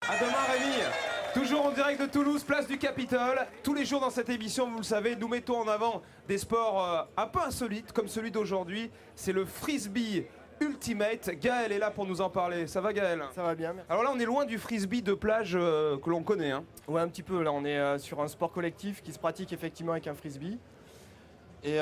À demain Rémi. Toujours en direct de Toulouse, place du Capitole. Tous les jours dans cette émission, vous le savez, nous mettons en avant des sports un peu insolites comme celui d'aujourd'hui. C'est le frisbee ultimate. Gaël est là pour nous en parler. Ça va Gaël? Ça va bien, merci. Alors là on est loin du frisbee de plage que l'on connaît. Hein. Ouais, un petit peu. Là, on est sur un sport collectif qui se pratique effectivement avec un frisbee et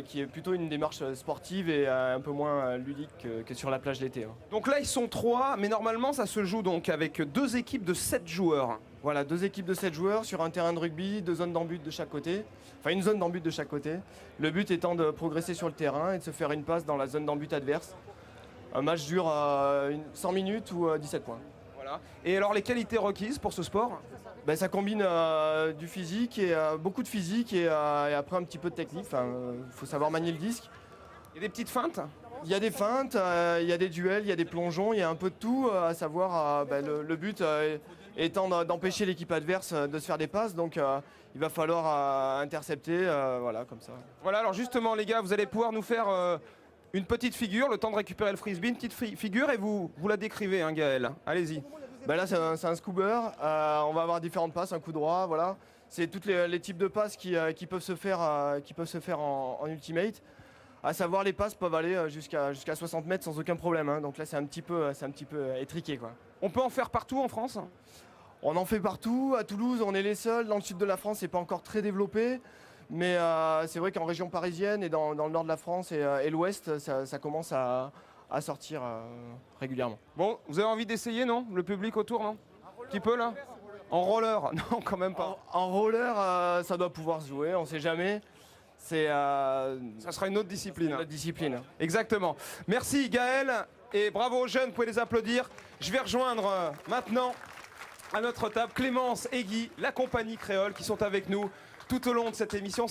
qui est plutôt une démarche sportive et un peu moins ludique que sur la plage l'été. Hein. Donc là ils sont 3, mais normalement ça se joue donc avec 2 équipes de 7 joueurs. Voilà, 2 équipes de 7 joueurs sur un terrain de rugby, 2 zones d'en-but de chaque côté. Enfin, une zone d'en-but de chaque côté. Le but étant de progresser sur le terrain et de se faire une passe dans la zone d'en-but adverse. Un match dure 100 minutes ou 17 points. Voilà. Et alors les qualités requises pour ce sport? Ben, ça combine du physique et beaucoup de physique et après un petit peu de technique. Enfin, faut savoir manier le disque. Il y a des petites feintes? Il y a des feintes, il y a des duels, il y a des plongeons, il y a un peu de tout, à savoir le but étant d'empêcher l'équipe adverse de se faire des passes, donc il va falloir intercepter, voilà, comme ça. Voilà, alors justement les gars, vous allez pouvoir nous faire une petite figure, le temps de récupérer le frisbee, une petite figure et vous la décrivez, hein, Gaël. Allez-y. Ben là c'est un scuba, on va avoir différentes passes, un coup droit, voilà. C'est tous les types de passes qui peuvent se faire en ultimate. À savoir, les passes peuvent aller jusqu'à 60 mètres sans aucun problème. Hein. Donc là, c'est un petit peu étriqué, quoi. On peut en faire partout en France? On en fait partout. À Toulouse, on est les seuls. Dans le sud de la France, c'est pas encore très développé. Mais c'est vrai qu'en région parisienne et dans le nord de la France et l'ouest, ça commence à sortir régulièrement. Bon, vous avez envie d'essayer, non? Le public autour, non? Un petit peu, là? En roller? Non, quand même pas. En roller, ça doit pouvoir se jouer, on sait jamais. Ça sera une autre discipline. Une autre discipline. Exactement. Merci Gaël et bravo aux jeunes, vous pouvez les applaudir. Je vais rejoindre maintenant à notre table Clémence et Guy, la compagnie créole qui sont avec nous tout au long de cette émission.